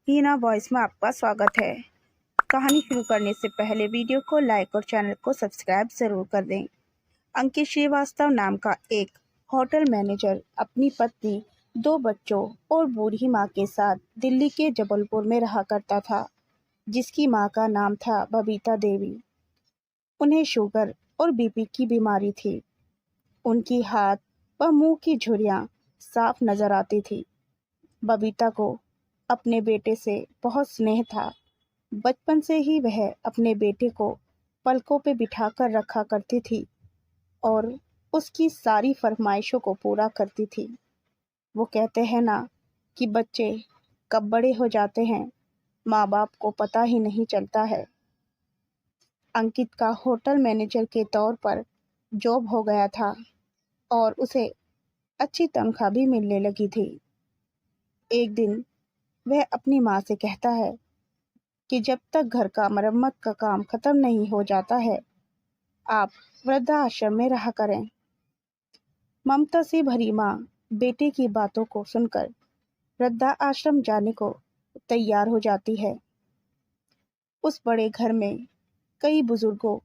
हीना voice में आपका स्वागत है। कहानी शुरू करने से पहले वीडियो को लाइक और चैनल को सब्सक्राइब ज़रूर कर दें। अंकित श्रीवास्तव नाम का एक होटल मैनेजर अपनी पत्नी, 2 बच्चों और बूढ़ी माँ के साथ दिल्ली के जबलपुर में रहा करता था, जिसकी माँ का नाम था बबीता देवी। उन्हें शुगर और बीपी की बीमारी थी। उनकी हाथ व मुंह की झुर्रियाँ साफ नजर आती थी। बबीता को अपने बेटे से बहुत स्नेह था। बचपन से ही वह अपने बेटे को पलकों पे बिठाकर रखा करती थी और उसकी सारी फरमाइशों को पूरा करती थी। वो कहते हैं ना कि बच्चे कब बड़े हो जाते हैं, माँ बाप को पता ही नहीं चलता है। अंकित का होटल मैनेजर के तौर पर जॉब हो गया था और उसे अच्छी तनख्वाह भी मिलने लगी थी। एक दिन वह अपनी माँ से कहता है कि जब तक घर का मरम्मत का काम खत्म नहीं हो जाता है, आप वृद्धाश्रम में रहा करें। ममता से भरी माँ बेटे की बातों को सुनकर वृद्धाश्रम जाने को तैयार हो जाती है। उस बड़े घर में कई बुजुर्गों,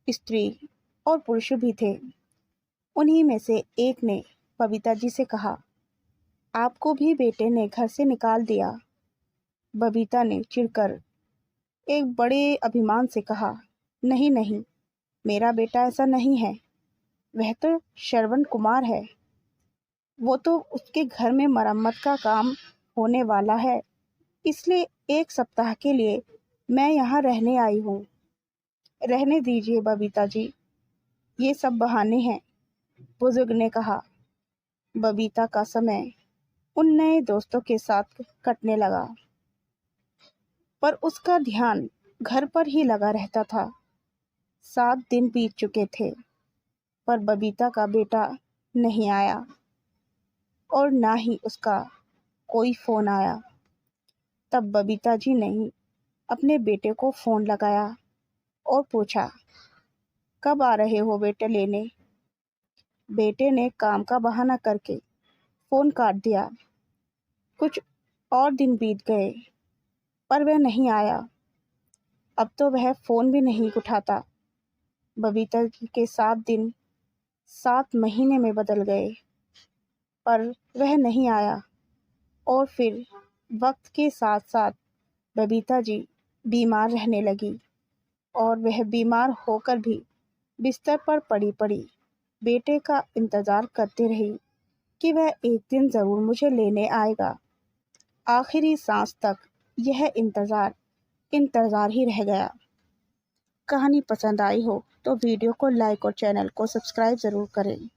स्त्री और पुरुष भी थे। उन्हीं में से एक ने बबीता जी से कहा, आपको भी बेटे ने घर से निकाल दिया। बबीता ने चिढ़कर एक बड़े अभिमान से कहा, नहीं नहीं, मेरा बेटा ऐसा नहीं है। वह तो श्रवण कुमार है। वो तो उसके घर में मरम्मत का काम होने वाला है, इसलिए 1 सप्ताह के लिए मैं यहाँ रहने आई हूँ। रहने दीजिए बबीता जी, ये सब बहाने हैं, बुजुर्ग ने कहा। बबीता का समय उन नए दोस्तों के साथ कटने लगा, पर उसका ध्यान घर पर ही लगा रहता था। 7 दिन बीत चुके थे, पर बबीता का बेटा नहीं आया और ना ही उसका कोई फ़ोन आया। तब बबीता जी ने अपने बेटे को फ़ोन लगाया और पूछा, कब आ रहे हो बेटे लेने? बेटे ने काम का बहाना करके फ़ोन काट दिया। कुछ और दिन बीत गए, पर वह नहीं आया। अब तो वह फ़ोन भी नहीं उठाता। बबीता जी के 7 दिन 7 महीने में बदल गए, पर वह नहीं आया और फिर वक्त के साथ साथ बबीता जी बीमार रहने लगी और वह बीमार होकर भी बिस्तर पर पड़ी पड़ी बेटे का इंतज़ार करती रही कि वह एक दिन ज़रूर मुझे लेने आएगा। आखिरी सांस तक यह इंतज़ार ही रह गया। कहानी पसंद आई हो तो वीडियो को लाइक और चैनल को सब्सक्राइब ज़रूर करें।